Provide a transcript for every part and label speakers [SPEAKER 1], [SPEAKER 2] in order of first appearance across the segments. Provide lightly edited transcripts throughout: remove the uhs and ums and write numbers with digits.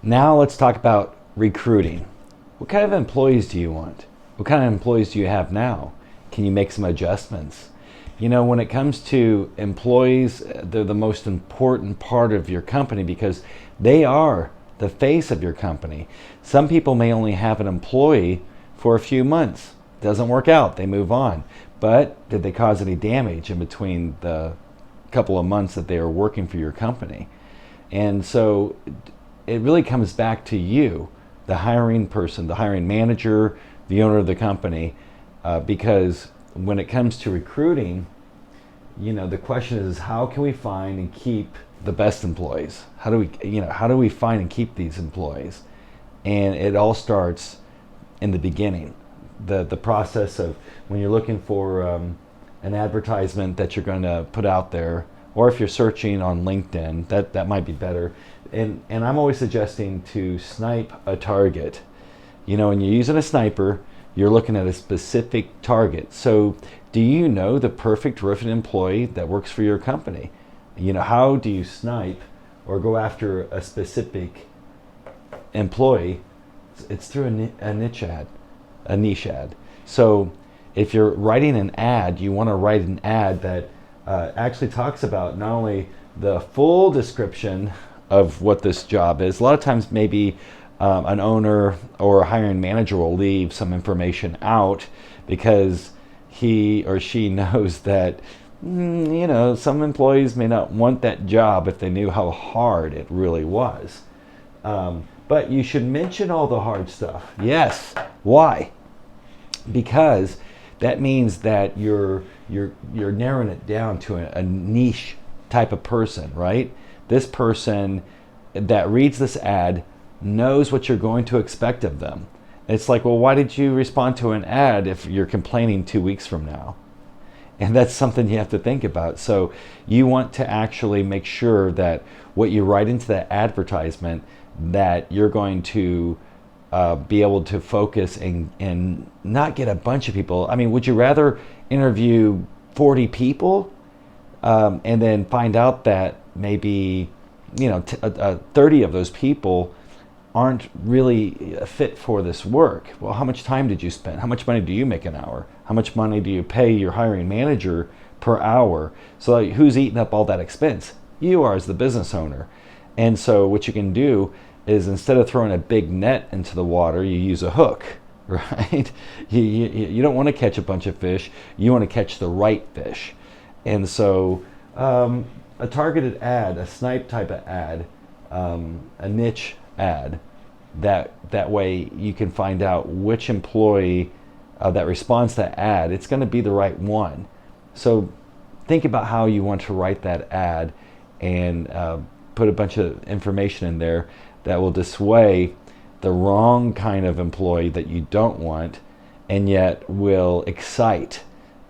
[SPEAKER 1] Now let's talk about recruiting. What kind of employees do you want? What kind of employees do you have now? Can you make some adjustments? You know, when it comes to employees, they're the most important part of your company because they are the face of your company. Some people may only have an employee for a few months. Doesn't work out, they move on. But did they cause any damage in between the couple of months that they are working for your company? And so it really comes back to you, the hiring person, the hiring manager, the owner of the company, because when it comes to recruiting, you know, the question is how can we find and keep the best employees? How do we find and keep these employees? And it all starts in the beginning. The process of when you're looking for an advertisement that you're going to put out there, or if you're searching on LinkedIn, that might be better. And I'm always suggesting to snipe a target. You know, when you're using a sniper, you're looking at a specific target. So do you know the perfect roofing employee that works for your company? You know, how do you snipe or go after a specific employee? It's through a niche ad. So if you're writing an ad, you want to write an ad that actually talks about not only the full description of what this job is. A lot of times maybe an owner or a hiring manager will leave some information out because he or she knows that you know, some employees may not want that job if they knew how hard it really was. But you should mention all the hard stuff. Yes. Why? Because that means that you're narrowing it down to a niche type of person, right? This person that reads this ad knows what you're going to expect of them. It's like, well, why did you respond to an ad if you're complaining 2 weeks from now? And that's something you have to think about. So you want to actually make sure that what you write into that advertisement, that you're going to be able to focus and not get a bunch of people. I mean, would you rather interview 40 people and then find out that maybe, you know, 30 of those people aren't really fit for this work? Well, how much time did you spend? How much money do you make an hour? How much money do you pay your hiring manager per hour? So like, who's eating up all that expense? You are, as the business owner. And so what you can do is, instead of throwing a big net into the water, you use a hook, right? You don't want to catch a bunch of fish. You want to catch the right fish. And so a targeted ad, a snipe type of ad, a niche ad, that way you can find out which employee that responds to that ad, it's going to be the right one. So think about how you want to write that ad and put a bunch of information in there that will dissuade the wrong kind of employee that you don't want, and yet will excite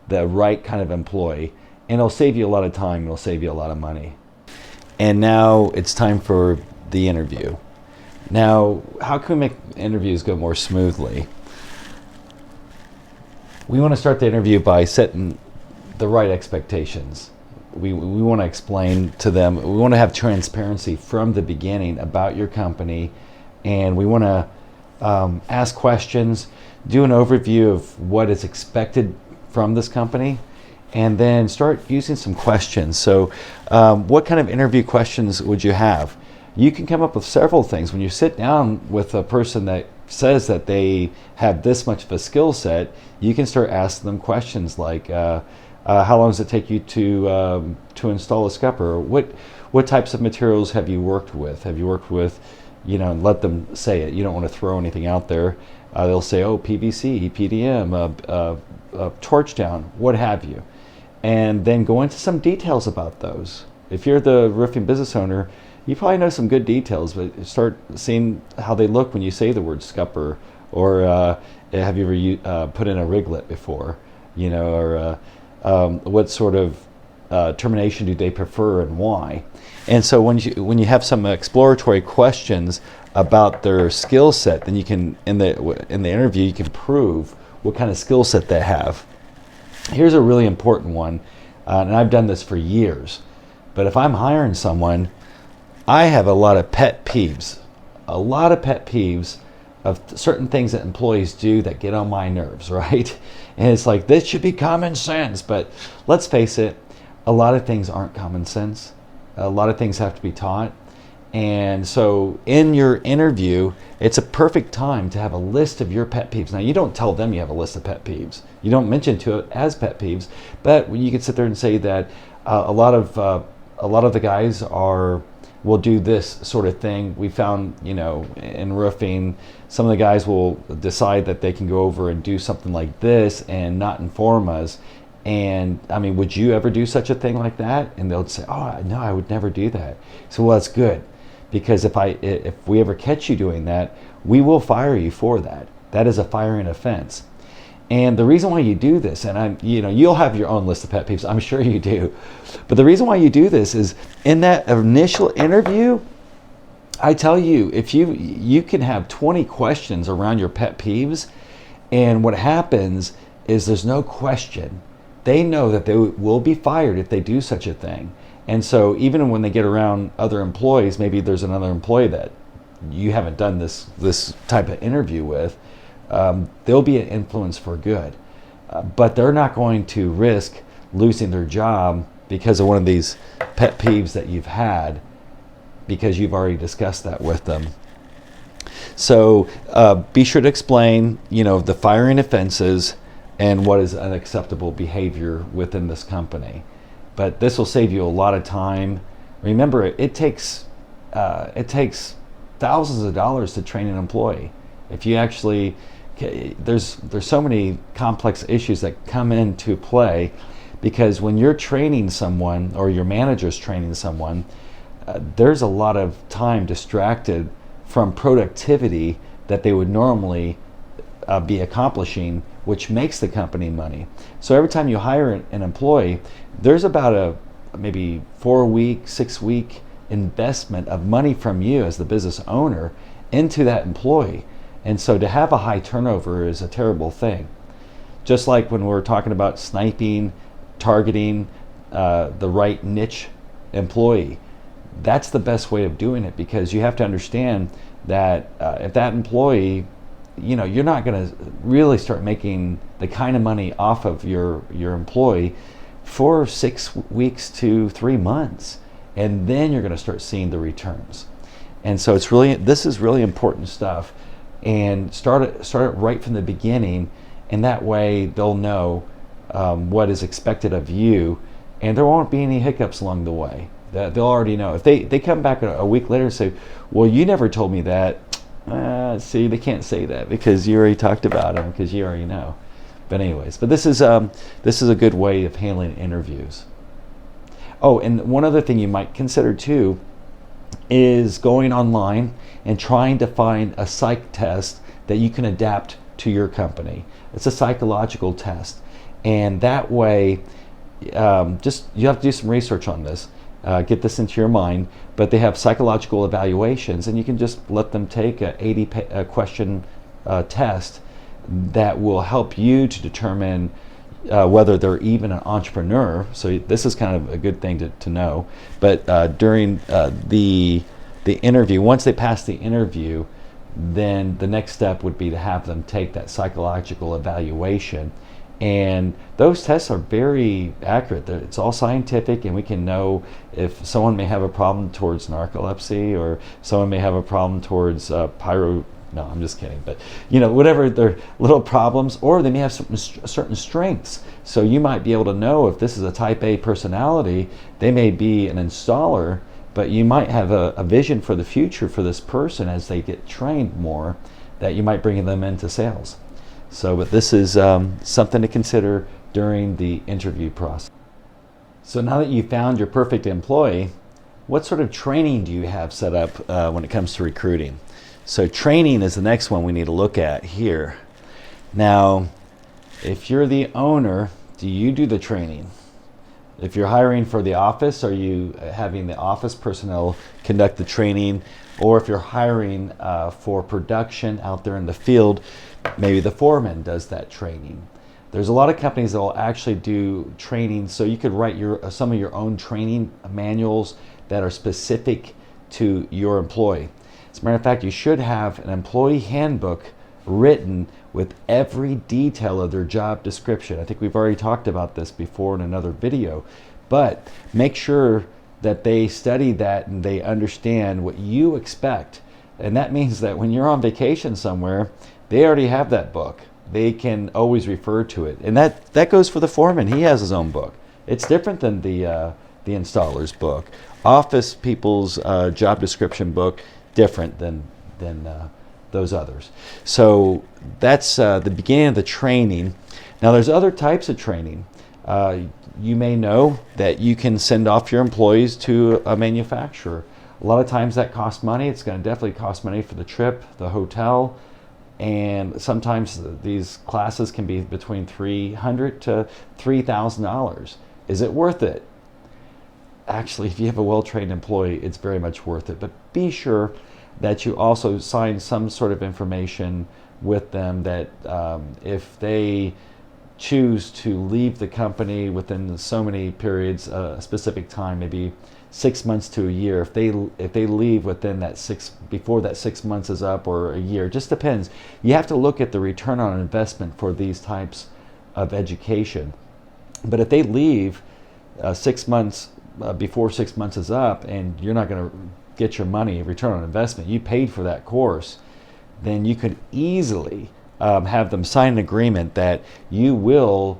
[SPEAKER 1] the right kind of employee. And it'll save you a lot of time, it'll save you a lot of money. And now it's time for the interview. Now, how can we make interviews go more smoothly? We want to start the interview by setting the right expectations. We want to explain to them, we want to have transparency from the beginning about your company, and we want to ask questions, do an overview of what is expected from this company, and then start using some questions. So what kind of interview questions would you have? You can come up with several things. When you sit down with a person that says that they have this much of a skill set, you can start asking them questions like, how long does it take you to install a scupper? What types of materials have you worked with? Have you worked with, you know, and let them say it. You don't want to throw anything out there. They'll say, oh, PVC, PDM, torch down, what have you. And then go into some details about those. If you're the roofing business owner, you probably know some good details, but start seeing how they look when you say the word scupper, or have you ever put in a riglet before, you know, or what sort of termination do they prefer and why? And so when you have some exploratory questions about their skill set, then you can in the interview you can prove what kind of skill set they have. Here's a really important one, and I've done this for years. But if I'm hiring someone, I have a lot of pet peeves a lot of pet peeves of certain things that employees do that get on my nerves, right? And it's like, this should be common sense, but let's face it, a lot of things aren't common sense. A lot of things have to be taught. And so in your interview, it's a perfect time to have a list of your pet peeves. Now, you don't tell them you have a list of pet peeves. You don't mention to it as pet peeves, but you can sit there and say that a lot of the guys will do this sort of thing. We found, in roofing, some of the guys will decide that they can go over and do something like this and not inform us. And I mean, would you ever do such a thing like that? And they'll say, oh, no, I would never do that. So, well, that's good. Because if we ever catch you doing that, we will fire you for that. That is a firing offense. And the reason why you do this, and you'll have your own list of pet peeves, I'm sure you do. But the reason why you do this is in that initial interview, I tell you, if you can have 20 questions around your pet peeves, and what happens is there's no question. They know that they will be fired if they do such a thing. And so even when they get around other employees, maybe there's another employee that you haven't done this type of interview with, they'll be an influence for good. But they're not going to risk losing their job because of one of these pet peeves that you've had, because you've already discussed that with them. So be sure to explain, the firing offenses and what is unacceptable behavior within this company. But this will save you a lot of time. Remember, it takes thousands of dollars to train an employee. If you actually, there's so many complex issues that come into play, because when you're training someone or your manager's training someone, there's a lot of time distracted from productivity that they would normally be accomplishing, which makes the company money. So every time you hire an employee, there's about a maybe 4-week, 6-week investment of money from you as the business owner into that employee. And so to have a high turnover is a terrible thing. Just like when we're talking about sniping, targeting the right niche employee, that's the best way of doing it, because you have to understand that if that employee, you're not going to really start making the kind of money off of your employee for 6 weeks to 3 months, and then you're going to start seeing the returns. And so this is really important stuff, and start it right from the beginning, and that way they'll know what is expected of you, and there won't be any hiccups along the way. They'll already know. If they come back a week later and say, well, you never told me that, see, they can't say that because you already talked about them, because you already know. But anyways, this is a good way of handling interviews. Oh, and one other thing you might consider too is going online and trying to find a psych test that you can adapt to your company. It's a psychological test, and that way, you have to do some research on this. Get this into your mind, but they have psychological evaluations, and you can just let them take a 80 question test that will help you to determine whether they're even an entrepreneur. So this is kind of a good thing to know. But during the interview, once they pass the interview, then the next step would be to have them take that psychological evaluation. And those tests are very accurate. It's all scientific, and we can know if someone may have a problem towards narcolepsy, or someone may have a problem towards no, I'm just kidding, but whatever their little problems, or they may have certain strengths. So you might be able to know if this is a type A personality. They may be an installer, but you might have a vision for the future for this person as they get trained more, that you might bring them into sales. So, but this is something to consider during the interview process. So now that you found your perfect employee, what sort of training do you have set up when it comes to recruiting? So training is the next one we need to look at here. Now, if you're the owner, do you do the training? If you're hiring for the office, are you having the office personnel conduct the training? Or if you're hiring for production out there in the field, maybe the foreman does that training. There's a lot of companies that will actually do training, so you could write some of your own training manuals that are specific to your employee. As a matter of fact, you should have an employee handbook written with every detail of their job description. I think we've already talked about this before in another video, but make sure that they study that and they understand what you expect. And that means that when you're on vacation somewhere, they already have that book. They can always refer to it. And that goes for the foreman. He has his own book. It's different than the installer's book. Office people's job description book, different than those others. So that's the beginning of the training. Now there's other types of training. You may know that you can send off your employees to a manufacturer. A lot of times that costs money. It's going to definitely cost money for the trip, the hotel, and sometimes these classes can be between $300 to $3,000. Is it worth it? Actually, if you have a well-trained employee, it's very much worth it. But be sure that you also sign some sort of information with them that if they choose to leave the company within so many periods, a specific time, maybe 6 months to a year, if they leave within that before that 6 months is up, or a year, just depends. You have to look at the return on investment for these types of education. But if they leave 6 months before 6 months is up, and you're not going to get your money, return on investment, you paid for that course, then you could easily have them sign an agreement that you will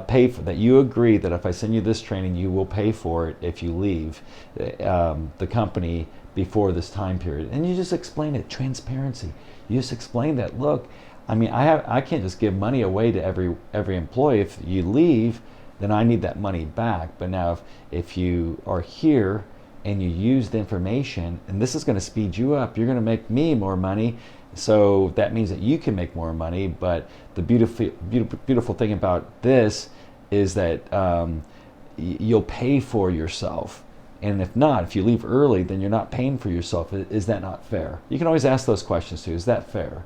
[SPEAKER 1] pay for that. You agree that if I send you this training, you will pay for it if you leave the company before this time period. And you just explain it, transparency. You just explain that, look, I mean, I can't just give money away to every employee. If you leave, then I need that money back. But now if you are here and you use the information, and this is going to speed you up, you're going to make me more money. So that means that you can make more money. But the beautiful thing about this is that you'll pay for yourself. And if not, if you leave early, then you're not paying for yourself. Is that not fair? You can always ask those questions too. Is that fair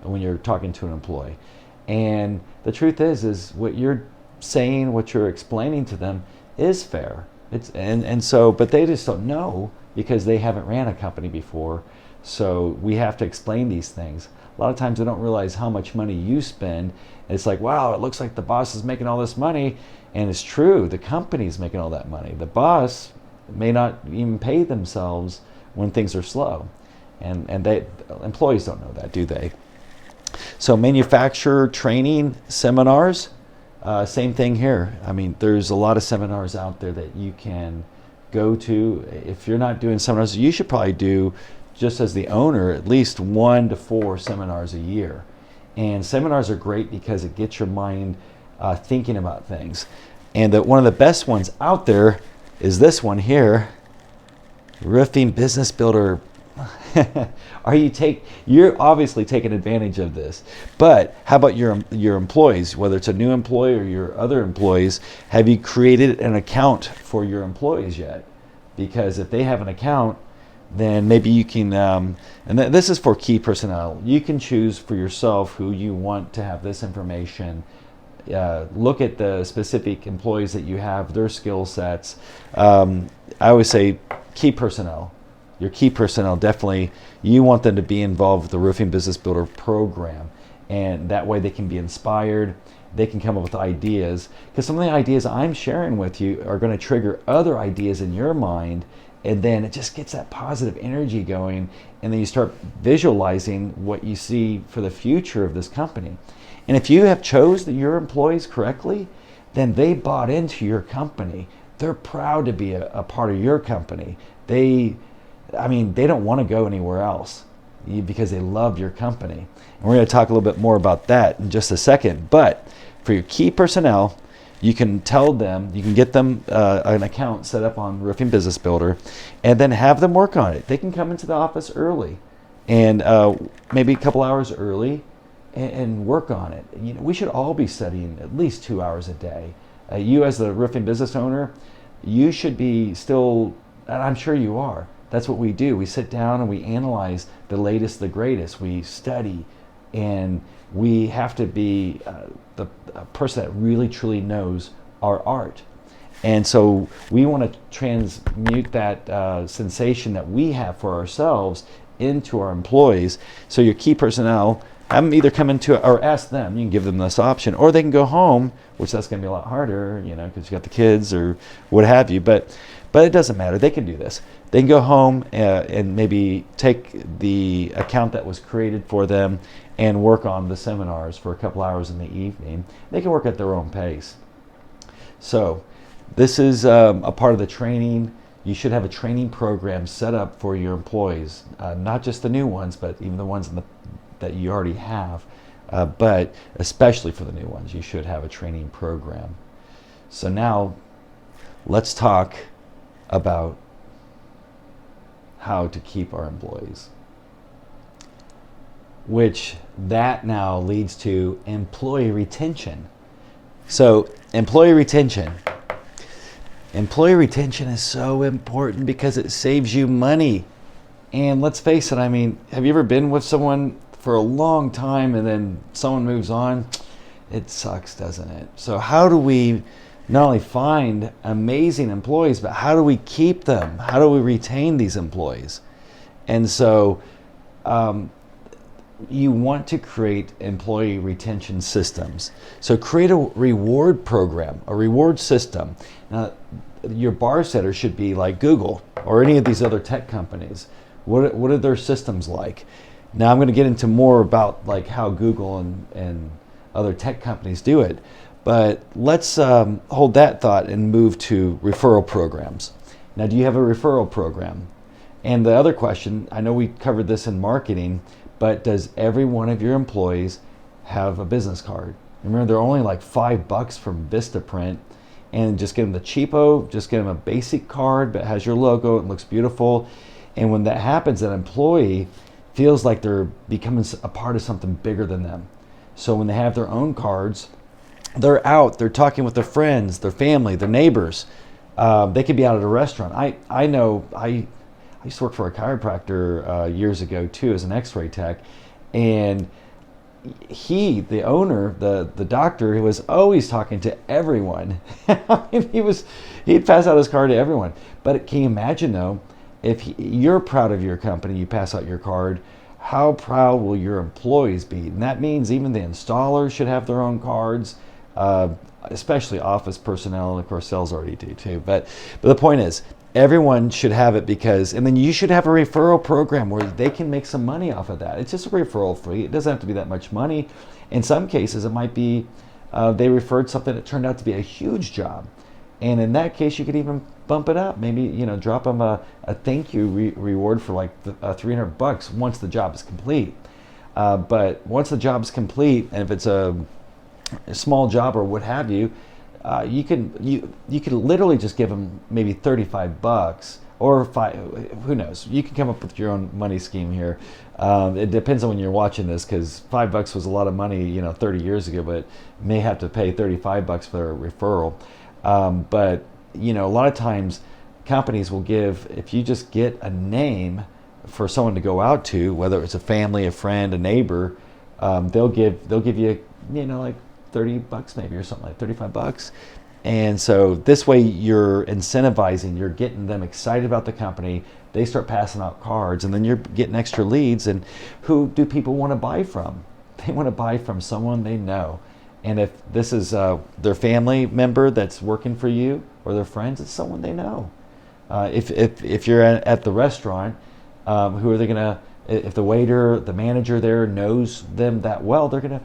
[SPEAKER 1] when you're talking to an employee? And the truth is what you're saying, what you're explaining to them is fair. But they just don't know because they haven't ran a company before. So we have to explain these things. A lot of times they don't realize how much money you spend. It's like, wow, it looks like the boss is making all this money. And it's true, the company's making all that money. The boss may not even pay themselves when things are slow. And employees don't know that, do they? So manufacturer training seminars, same thing here. I mean, there's a lot of seminars out there that you can go to. If you're not doing seminars, you should probably do, just as the owner, at least 1 to 4 seminars a year. And seminars are great because it gets your mind thinking about things. And one of the best ones out there is this one here, Roofing Business Builder. You're obviously taking advantage of this, but how about your employees, whether it's a new employee or your other employees? Have you created an account for your employees yet? Because if they have an account, then maybe you can, this is for key personnel. You can choose for yourself who you want to have this information. Look at the specific employees that you have, their skill sets. I always say key personnel. Your key personnel, definitely, you want them to be involved with the Roofing Business Builder program. And that way they can be inspired. They can come up with ideas. Because some of the ideas I'm sharing with you are going to trigger other ideas in your mind. And then it just gets that positive energy going. And then you start visualizing what you see for the future of this company. And if you have chosen your employees correctly, then they bought into your company. They're proud to be a part of your company. They don't want to go anywhere else because they love your company. And we're going to talk a little bit more about that in just a second. But for your key personnel, you can tell them, you can get them an account set up on Roofing Business Builder, and then have them work on it. They can come into the office early, and maybe a couple hours early, and work on it. You know, we should all be studying at least 2 hours a day. You as the roofing business owner, you should be still, and I'm sure you are. That's what we do. We sit down and we analyze the latest, the greatest. We study, and we have to be the person that really truly knows our art. And so we want to transmute that sensation that we have for ourselves into our employees. So your key personnel, have them either come into it or ask them. You can give them this option, or they can go home, which that's going to be a lot harder, because you got the kids or what have you. But it doesn't matter. They can do this. They can go home and maybe take the account that was created for them and work on the seminars for a couple hours in the evening. They can work at their own pace. So this is a part of the training. You should have a training program set up for your employees, not just the new ones, but even the ones that you already have, but especially for the new ones, you should have a training program. So now let's talk about how to keep our employees, which that now leads to employee retention. So employee retention is so important because it saves you money. And let's face it, have you ever been with someone for a long time and then someone moves on? It sucks, doesn't it? So how do we not only find amazing employees, but how do we keep them? How do we retain these employees? And so you want to create employee retention systems. So create a reward program, a reward system. Now, your bar setter should be like Google or any of these other tech companies. What are their systems like? Now I'm going to get into more about like how Google and other tech companies do it. But let's hold that thought and move to referral programs. Now, do you have a referral program? And the other question, I know we covered this in marketing, but does every one of your employees have a business card? Remember, they're only like $5 from Vistaprint, and just get them the cheapo, just get them a basic card, but it has your logo, it looks beautiful. And when that happens, that employee feels like they're becoming a part of something bigger than them. So when they have their own cards, they're out, they're talking with their friends, their family, their neighbors. They could be out at a restaurant. I know, I used to work for a chiropractor years ago too as an x-ray tech, and the owner, the doctor, he was always talking to everyone. He'd pass out his card to everyone. But can you imagine though, if you're proud of your company, you pass out your card, how proud will your employees be? And that means even the installers should have their own cards, especially office personnel, and of course sales already do too. But the point is, everyone should have it and then you should have a referral program where they can make some money off of that. It's just a referral fee. It doesn't have to be that much money. In some cases, it might be they referred something that turned out to be a huge job. And in that case, you could even bump it up. Maybe, drop them a thank you reward for like $300 once the job is complete. But once the job is complete, and if it's a small job or what have you, you could literally just give them maybe $35 or who knows. You can come up with your own money scheme here. It depends on when you're watching this, because $5 was a lot of money 30 years ago, but you may have to pay $35 for a referral. But a lot of times companies will give, if you just get a name for someone to go out to, whether it's a family, a friend, a neighbor, they'll give you like $30 maybe, or something like $35. And so this way you're incentivizing, you're getting them excited about the company. They start passing out cards, and then you're getting extra leads. And who do people want to buy from? They want to buy from someone they know. And if this is their family member that's working for you, or their friends, it's someone they know. If you're at the restaurant, who are they gonna? If the waiter, the manager there knows them that well, they're gonna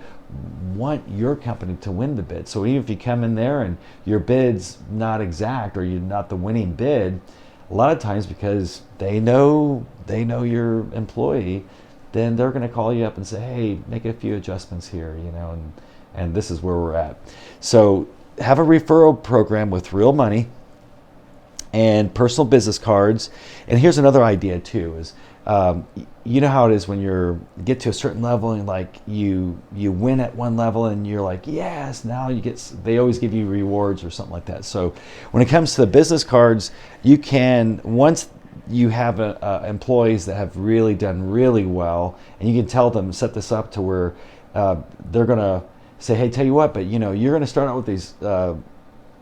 [SPEAKER 1] want your company to win the bid. So even if you come in there and your bid's not exact, or you're not the winning bid, a lot of times because they know your employee, then they're gonna call you up and say, hey, make a few adjustments here, and this is where we're at. So have a referral program with real money and personal business cards. And here's another idea too, is you know how it is when you get to a certain level and like you win at one level and you're like, yes, now they always give you rewards or something like that. So when it comes to the business cards, you can, once you have employees that have really done really well, and you can tell them, set this up to where they're gonna say, hey, tell you what, but you're gonna start out with these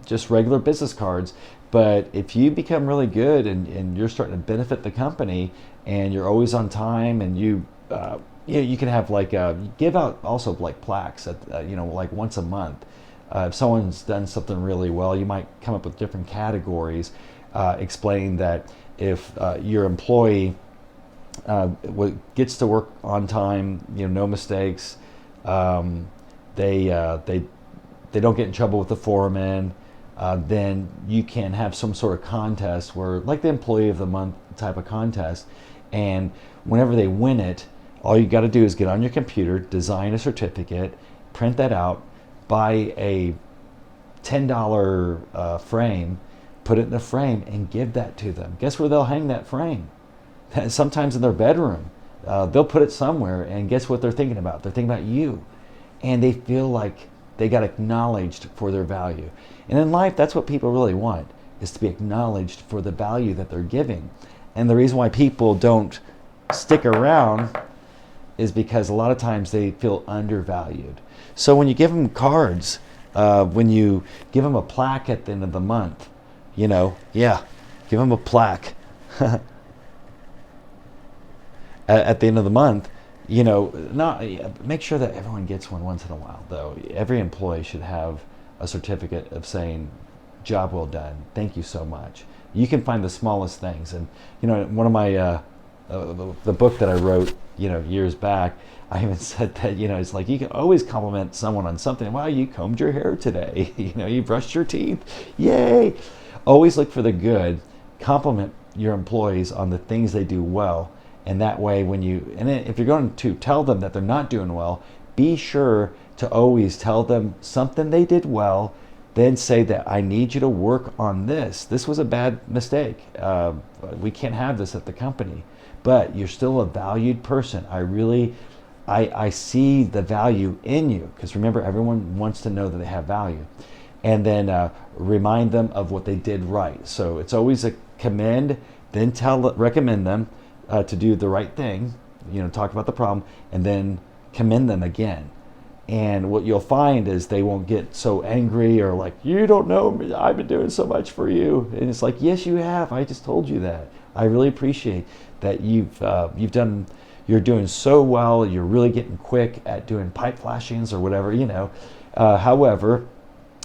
[SPEAKER 1] just regular business cards, But if you become really good and you're starting to benefit the company and you're always on time and you can have like give out also like plaques at like once a month. If someone's done something really well, you might come up with different categories explaining that if your employee gets to work on time, no mistakes, they don't get in trouble with the foreman, then you can have some sort of contest where, like the employee of the month type of contest, and whenever they win it, all you got to do is get on your computer, design a certificate, print that out, buy a $10 frame, put it in a frame, and give that to them. Guess where they'll hang that frame? Sometimes in their bedroom. They'll put it somewhere, and guess what they're thinking about? They're thinking about you. And they feel like they got acknowledged for their value. And in life, that's what people really want, is to be acknowledged for the value that they're giving. And the reason why people don't stick around is because a lot of times they feel undervalued. So when you give them cards, when you give them a plaque at the end of the month, give them a plaque at the end of the month, make sure that everyone gets one once in a while, though. Every employee should have a certificate of saying, job well done, thank you so much. You can find the smallest things. And, one of my, the book that I wrote, years back, I even said that, it's like you can always compliment someone on something. Wow, you combed your hair today. You brushed your teeth. Yay. Always look for the good. Compliment your employees on the things they do well. And that way, if you're going to tell them that they're not doing well, be sure to always tell them something they did well, then say that I need you to work on this. This was a bad mistake. We can't have this at the company, but you're still a valued person. I see the value in you, because remember, everyone wants to know that they have value. And then remind them of what they did right. So it's always a commend, then recommend them to do the right thing, talk about the problem, and then commend them again. And what you'll find is they won't get so angry or like, you don't know me, I've been doing so much for you. And it's like, yes, you have. I just told you that. I really appreciate that you're doing so well. You're really getting quick at doing pipe flashings or whatever, however,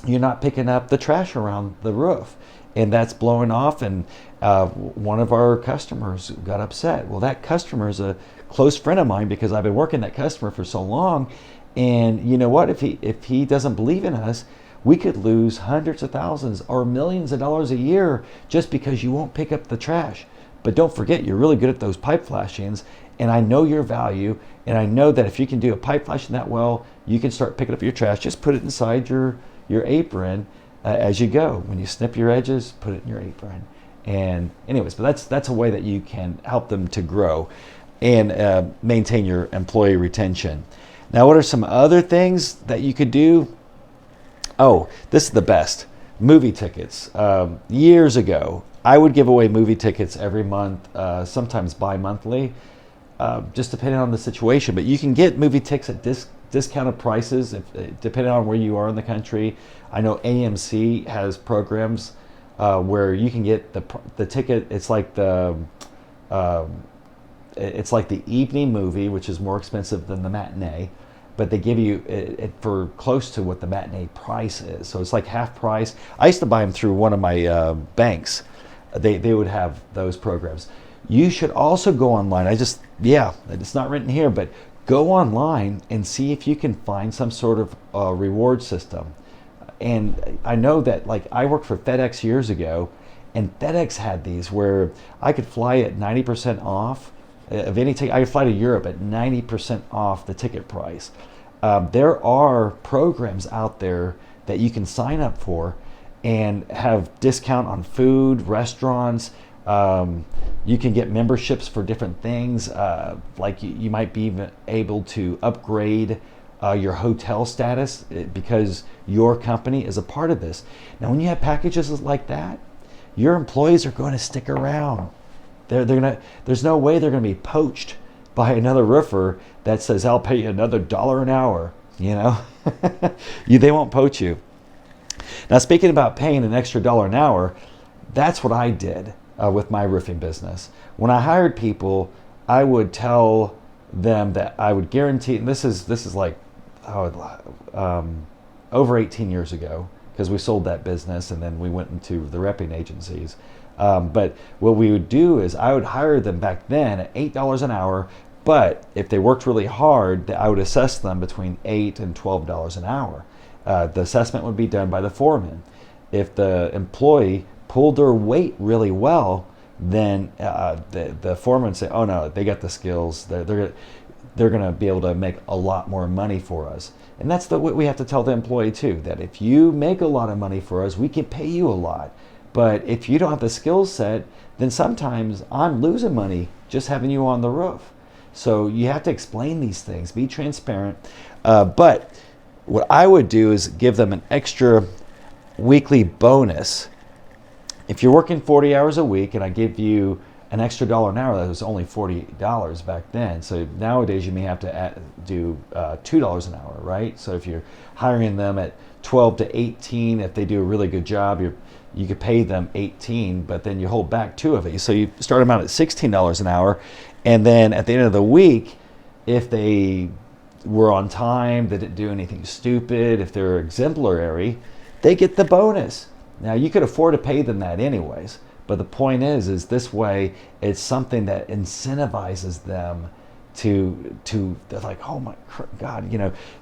[SPEAKER 1] you're not picking up the trash around the roof, and that's blowing off, and one of our customers got upset. Well, that customer is a close friend of mine because I've been working that customer for so long, and you know what, if he doesn't believe in us, we could lose hundreds of thousands or millions of dollars a year just because you won't pick up the trash. But don't forget, you're really good at those pipe flashings, and I know your value, and I know that if you can do a pipe flashing that well, you can start picking up your trash. Just put it inside your apron as you go. When you snip your edges, put it in your apron. And anyways, but that's a way that you can help them to grow and maintain your employee retention. Now, what are some other things that you could do? Oh, this is the best. Movie tickets. Years ago, I would give away movie tickets every month, sometimes bi-monthly, just depending on the situation. But you can get movie tickets at discounted prices depending on where you are in the country. I know AMC has programs where you can get the ticket. It's like the evening movie, which is more expensive than the matinee, but they give you it for close to what the matinee price is. So it's like half price. I used to buy them through one of my banks. They would have those programs. You should also go online. It's not written here, but go online and see if you can find some sort of reward system. And I know that, like, I worked for FedEx years ago, and FedEx had these where I could fly at 90% off of any ticket. I could fly to Europe at 90% off the ticket price. There are programs out there that you can sign up for and have discount on food, restaurants. You can get memberships for different things. Like you might be even able to upgrade your hotel status because your company is a part of this. Now, when you have packages like that, your employees are going to stick around. There's no way they're going to be poached by another roofer that says, I'll pay you another $1 an hour. They won't poach you. Now, speaking about paying an extra $1 an hour, That's what I did with my roofing business. When I hired people, I would tell them that I would guarantee, and this is like over 18 years ago, because we sold that business and then we went into the repping agencies. But what we would do is I would hire them back then at $8 an hour, but if they worked really hard, I would assess them between $8 and $12 an hour. The assessment would be done by the foreman. If the employee pulled their weight really well, then the foreman would say, "Oh no, they got the skills. They're going to be able to make a lot more money for us." And that's what we have to tell the employee too, that if you make a lot of money for us, we can pay you a lot. But if you don't have the skill set, then sometimes I'm losing money just having you on the roof. So you have to explain these things, be transparent. But what I would do is give them an extra weekly bonus. If you're working 40 hours a week and I give you an extra $1 an hour, that was only $40 back then. So nowadays you may have to do $2 an hour, right? So if you're hiring them at 12 to 18, if they do a really good job, you could pay them 18, but then you hold back 2 of it. So you start them out at $16 an hour, and then at the end of the week, if they were on time, they didn't do anything stupid, if they're exemplary, they get the bonus. Now you could afford to pay them that anyways, but the point is this way it's something that incentivizes them to they're like, oh my God,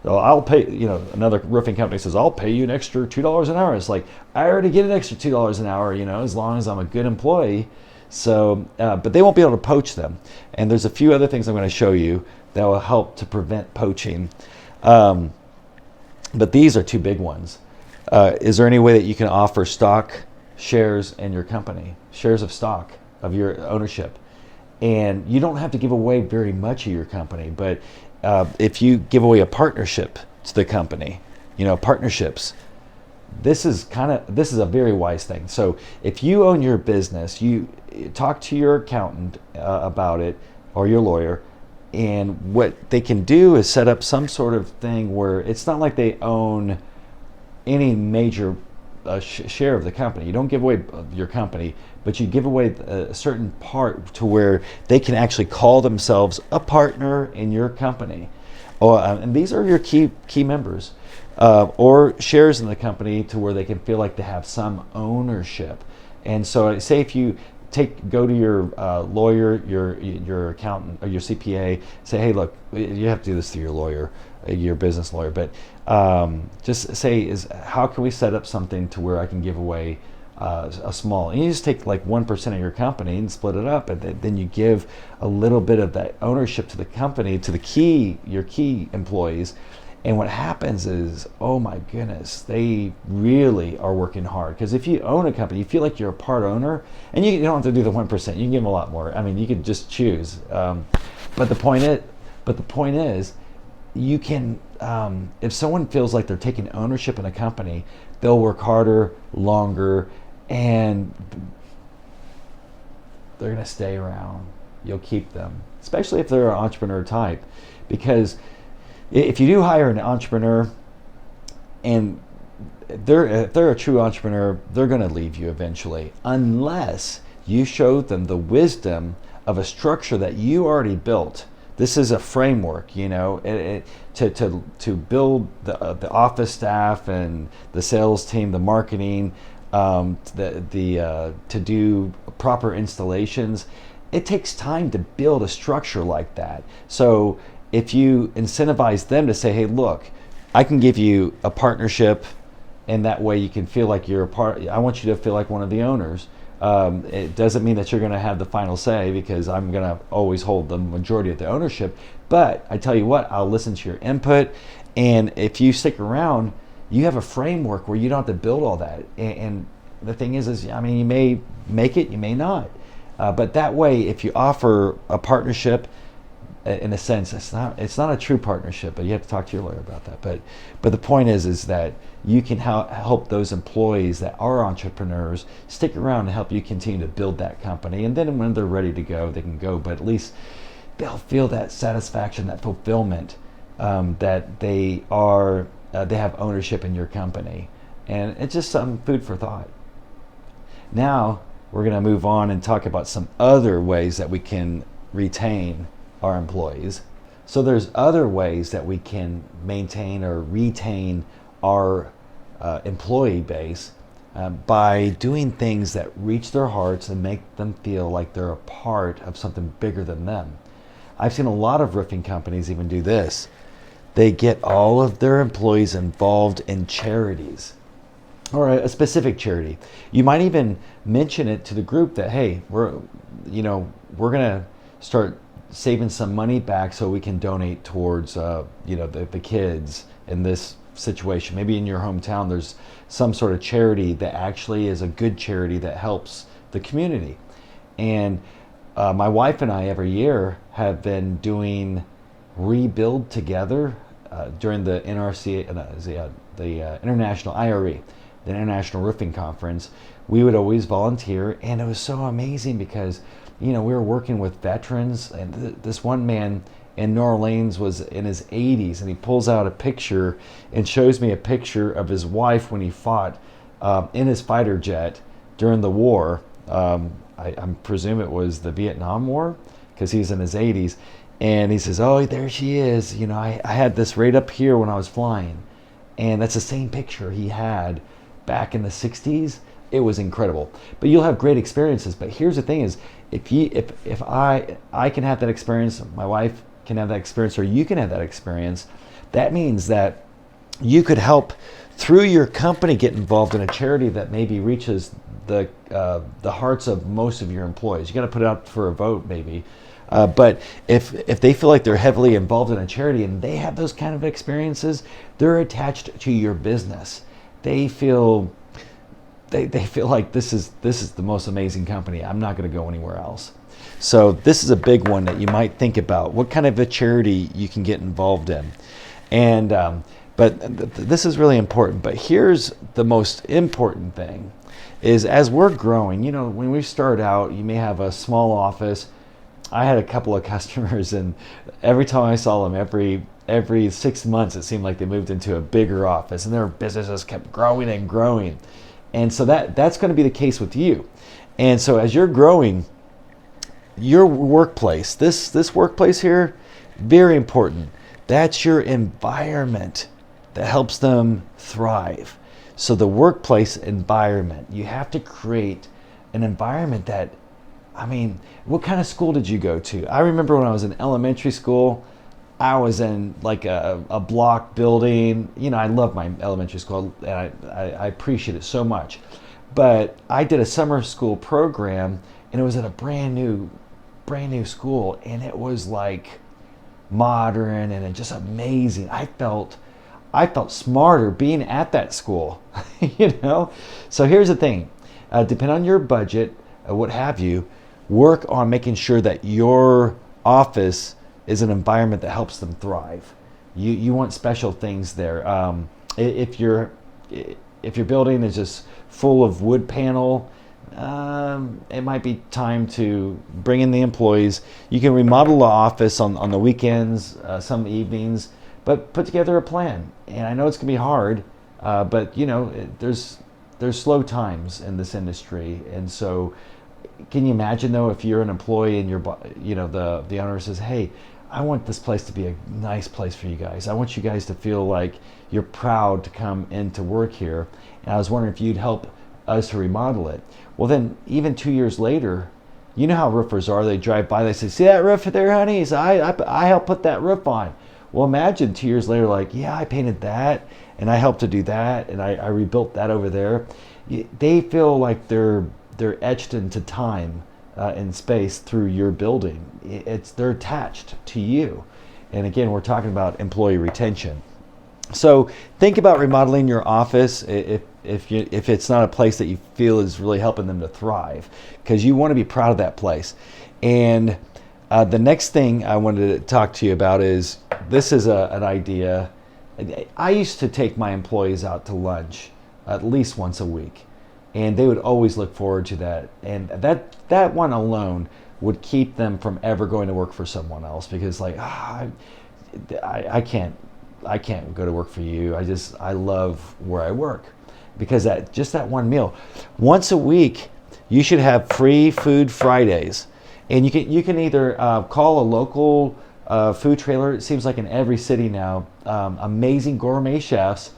[SPEAKER 1] I'll pay, another roofing company says, I'll pay you an extra $2 an hour. It's like, I already get an extra $2 an hour, as long as I'm a good employee. So, but they won't be able to poach them. And there's a few other things I'm going to show you that will help to prevent poaching. But these are 2 big ones. Is there any way that you can offer stock shares in your company, shares of stock of your ownership? And you don't have to give away very much of your company, but if you give away a partnership to the company, partnerships, this is a very wise thing. So if you own your business, you talk to your accountant about it, or your lawyer, and what they can do is set up some sort of thing where it's not like they own any major share of the company. You don't give away your company, but you give away a certain part to where they can actually call themselves a partner in your company. And these are your key members, or shares in the company to where they can feel like they have some ownership. And so say if you go to your lawyer, your accountant, or your CPA, say, hey, look, you have to do this through your lawyer, your business lawyer, but just say, how can we set up something to where I can give away a small, and you just take like 1% of your company and split it up, and then you give a little bit of that ownership to the company, to your key employees. And what happens is, oh my goodness, they really are working hard. Because if you own a company, you feel like you're a part owner, and you don't have to do the 1%. You can give them a lot more. I mean, you could just choose. But the point is, you can. If someone feels like they're taking ownership in a company, they'll work harder, longer, and they're going to stay around. You'll keep them, especially if they're an entrepreneur type, because if you do hire an entrepreneur and if they're a true entrepreneur, they're going to leave you eventually, unless you show them the wisdom of a structure that you already built. This is a framework, to build the office staff and the sales team, the marketing, to do proper installations. It takes time to build a structure like that. So if you incentivize them to say, hey, look, I can give you a partnership, and that way you can feel like you're a part. I want you to feel like one of the owners. It doesn't mean that you're going to have the final say, because I'm going to always hold the majority of the ownership. But I tell you what, I'll listen to your input. And if you stick around, you have a framework where you don't have to build all that. And the thing is, I mean, you may make it, you may not. But that way, if you offer a partnership, in a sense, it's not a true partnership, but you have to talk to your lawyer about that. But the point is that you can help those employees that are entrepreneurs stick around and help you continue to build that company. And then when they're ready to go, they can go. But at least they'll feel that satisfaction, that fulfillment, that they have ownership in your company. And it's just some food for thought. Now we're going to move on and talk about some other ways that we can retain our employees. So there's other ways that we can maintain or retain our employee base by doing things that reach their hearts and make them feel like they're a part of something bigger than them. I've seen a lot of roofing companies even do this. They get all of their employees involved in charities or a specific charity. You might even mention it to the group that, hey, we're going to start saving some money back so we can donate towards the kids in this situation. Maybe in your hometown there's some sort of charity that actually is a good charity that helps the community. And my wife and I every year have been doing Rebuild Together during the NRC, the International IRE, the International Roofing Conference. We would always volunteer, and it was so amazing because we were working with veterans, and this one man in New Orleans was in his 80s, and he pulls out a picture and shows me a picture of his wife when he fought in his fighter jet during the war. I presume it was the Vietnam War, because he's in his 80s. And he says, oh, there she is. I had this right up here when I was flying. And that's the same picture he had back in the 60s. It was incredible. But you'll have great experiences. But here's the thing is, if I can have that experience, my wife can have that experience, or you can have that experience, that means that you could help through your company get involved in a charity that maybe reaches the hearts of most of your employees. You got to put it out for a vote maybe. But if they feel like they're heavily involved in a charity and they have those kind of experiences, they're attached to your business. They feel like this is the most amazing company. I'm not going to go anywhere else. So this is a big one that you might think about. What kind of a charity you can get involved in, and this is really important. But here's the most important thing: is as we're growing. When we start out, you may have a small office. I had a couple of customers, and every time I saw them, every 6 months, it seemed like they moved into a bigger office, and their businesses kept growing and growing. And so that's going to be the case with you. And so as you're growing, your workplace, this workplace here, very important. That's your environment that helps them thrive. So the workplace environment, you have to create an environment that, what kind of school did you go to? I remember when I was in elementary school, I was in like a block building. I love my elementary school, and I appreciate it so much. But I did a summer school program, and it was at a brand new school, and it was like modern and just amazing. I felt smarter being at that school, So here's the thing: depending on your budget, what have you, work on making sure that your office is an environment that helps them thrive. You want special things there. If your building is just full of wood panel, it might be time to bring in the employees. You can remodel the office on the weekends, some evenings, but put together a plan. And I know it's gonna be hard, but there's slow times in this industry, and so. Can you imagine though if you're an employee and the owner says, hey, I want this place to be a nice place for you guys. I want you guys to feel like you're proud to come in to work here. And I was wondering if you'd help us to remodel it. Well, then even 2 years later, you know how roofers are. They drive by, they say, see that roof there, honey? So I helped put that roof on. Well, imagine 2 years later, like, yeah, I painted that and I helped to do that and I rebuilt that over there. They feel like they're etched into time and space through your building. They're attached to you. And again, we're talking about employee retention. So think about remodeling your office if it's not a place that you feel is really helping them to thrive, because you want to be proud of that place. And the next thing I wanted to talk to you about is, this is an idea. I used to take my employees out to lunch at least once a week. And they would always look forward to that. And that one alone would keep them from ever going to work for someone else, because like, I can't go to work for you. I love where I work, because that one meal once a week, You should have free food Fridays, and you can either call a local food trailer. It seems like in every city now, amazing gourmet chefs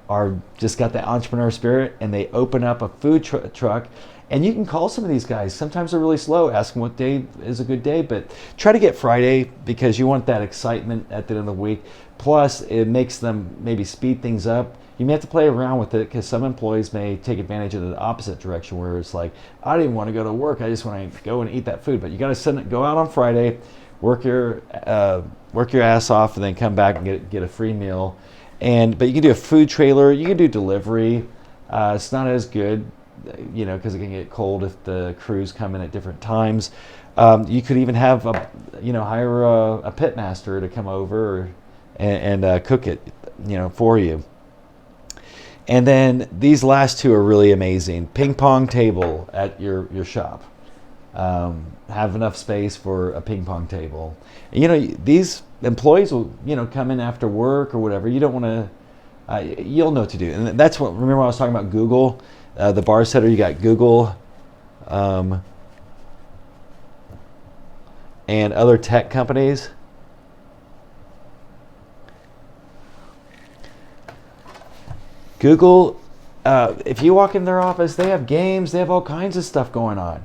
[SPEAKER 1] are just got that entrepreneur spirit, and they open up a food truck. And you can call some of these guys. Sometimes they're really slow. Ask them what day is a good day, but try to get Friday because you want that excitement at the end of the week. Plus, it makes them maybe speed things up. You may have to play around with it because some employees may take advantage of the opposite direction, where it's like, I didn't want to go to work. I just want to go and eat that food. But you got to go out on Friday, work your ass off, and then come back and get a free meal. But you can do a food trailer. You can do delivery. It's not as good, because it can get cold if the crews come in at different times. You could even have hire a pit master to come over and cook it, for you. And then these last two are really amazing. Ping pong table at your shop. Have enough space for a ping pong table. These employees will, come in after work or whatever. You don't want to, you'll know what to do. And that's remember I was talking about Google, the bar setter, you got Google, and other tech companies. Google, if you walk in their office, they have games, they have all kinds of stuff going on.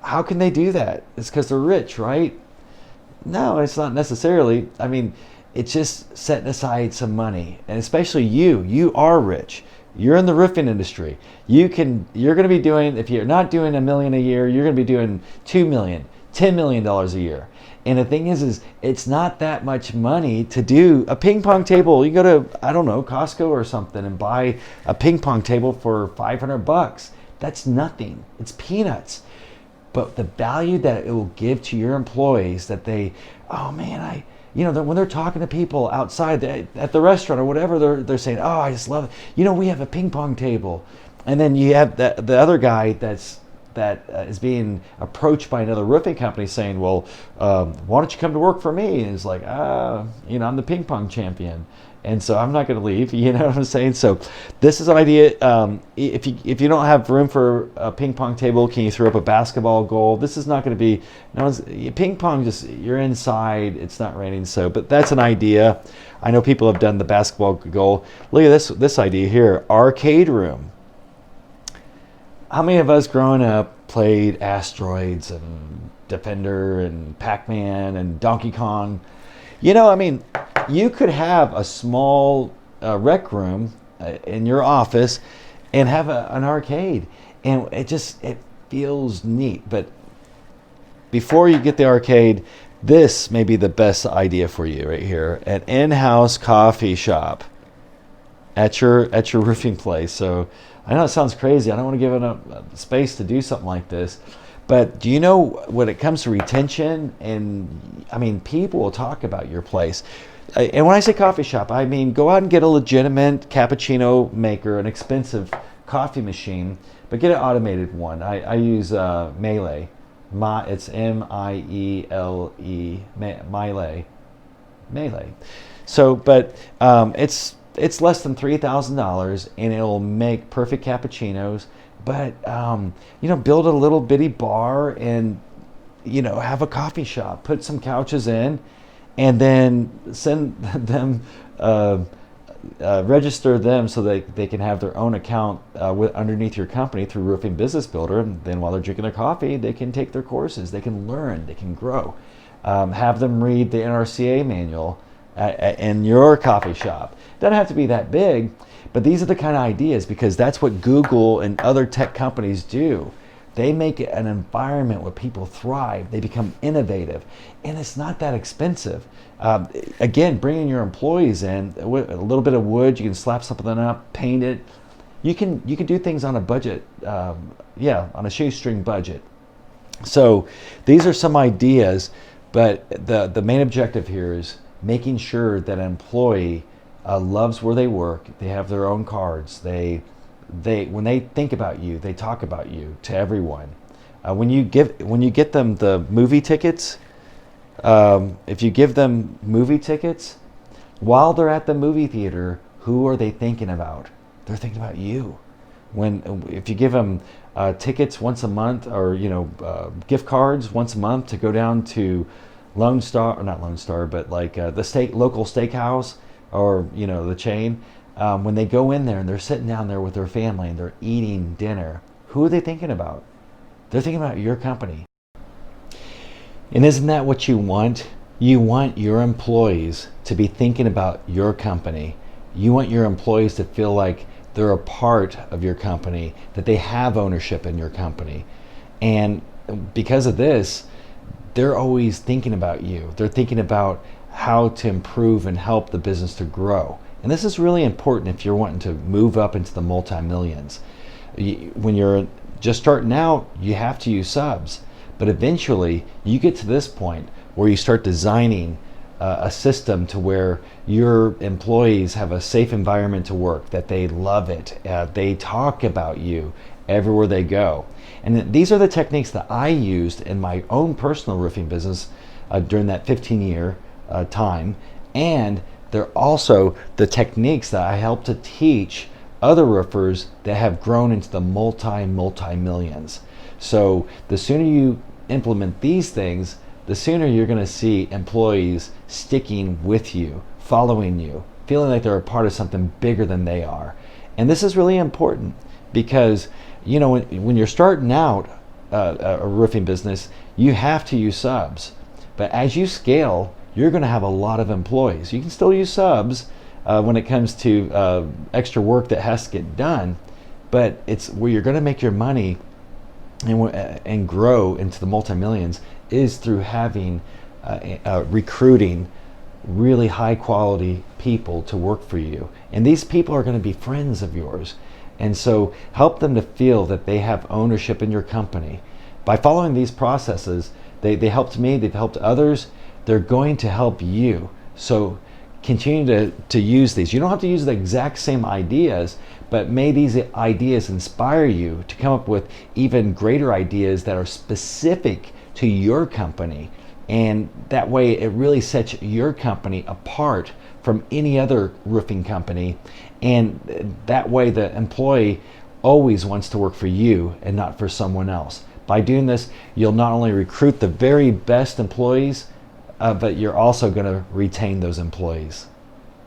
[SPEAKER 1] How can they do that? It's because they're rich, right? No, it's not necessarily. I mean, it's just setting aside some money. And especially you are rich. You're in the roofing industry. You're going to be doing, if you're not doing $1 million a year, you're going to be doing $2 million, $10 million a year. And the thing is it's not that much money to do a ping pong table. You go to, I don't know, Costco or something and buy a ping pong table for $500. That's nothing. It's peanuts. But the value that it will give to your employees, that they, oh man, when they're talking to people outside at the restaurant or whatever, they're saying, oh, I just love it. We have a ping pong table. And then you have the other guy that is being approached by another roofing company saying, well, why don't you come to work for me? And it's like, I'm the ping pong champion. And so I'm not going to leave, you know what I'm saying? So this is an idea. If you don't have room for a ping pong table, can you throw up a basketball goal? This is not going to be, ping pong, just you're inside, it's not raining. But that's an idea. I know people have done the basketball goal. Look at this idea here, arcade room. How many of us growing up played Asteroids and Defender and Pac-Man and Donkey Kong? You could have a small rec room in your office and have an arcade, and it feels neat. But before you get the arcade, this may be the best idea for you right here: an in-house coffee shop at your roofing place. So I know it sounds crazy. I don't want to give enough space to do something like this. But do you know, when it comes to retention, people will talk about your place. And when I say coffee shop, I mean go out and get a legitimate cappuccino maker, an expensive coffee machine, but get an automated one. I use Miele. It's M-I-E-L-E, Miele. So, but it's less than $3,000, and it'll make perfect cappuccinos. But build a little bitty bar and have a coffee shop, put some couches in, and then send them register them so that they can have their own account underneath your company through Roofing Business Builder. And then while they're drinking their coffee, they can take their courses, they can learn, they can grow. Have them read the NRCA manual in your coffee shop. Doesn't have to be that big. But these are the kind of ideas, because that's what Google and other tech companies do. They make it an environment where people thrive. They become innovative, and it's not that expensive. Again, bringing your employees in, a little bit of wood, you can slap something up, paint it. You can do things on a budget, on a shoestring budget. So these are some ideas, but the main objective here is making sure that an employee loves where they work. They have their own cards. They when they think about you, they talk about you to everyone. When you get them the movie tickets, if you give them movie tickets while they're at the movie theater, who are they thinking about? They're thinking about you. If you give them tickets once a month, or gift cards once a month to go down to Lone Star, or not Lone Star, but like the local steakhouse, or the chain. When they go in there and they're sitting down there with their family and they're eating dinner, who are they thinking about? They're thinking about your company. And isn't that what you want? You want your employees to be thinking about your company. You want your employees to feel like they're a part of your company, that they have ownership in your company. And because of this, they're always thinking about you. They're thinking about how to improve and help the business to grow. And this is really important if you're wanting to move up into the multi-millions. When you're just starting out, you have to use subs. But eventually, you get to this point where you start designing a system to where your employees have a safe environment to work, that they love it, they talk about you everywhere they go. And these are the techniques that I used in my own personal roofing business during that 15-year time. And they're also the techniques that I help to teach other roofers that have grown into the multi-millions. So the sooner you implement these things, the sooner you're going to see employees sticking with you, following you, feeling like they're a part of something bigger than they are. And this is really important because, when you're starting out a roofing business, you have to use subs. But as you scale, you're going to have a lot of employees. You can still use subs when it comes to extra work that has to get done, but it's where you're going to make your money and grow into the multi-millions is through having recruiting really high quality people to work for you. And these people are going to be friends of yours. And so help them to feel that they have ownership in your company. By following these processes, they helped me, they've helped others, they're going to help you. So continue to use these. You don't have to use the exact same ideas, but may these ideas inspire you to come up with even greater ideas that are specific to your company. And that way it really sets your company apart from any other roofing company. And that way the employee always wants to work for you and not for someone else. By doing this, you'll not only recruit the very best employees, but you're also going to retain those employees.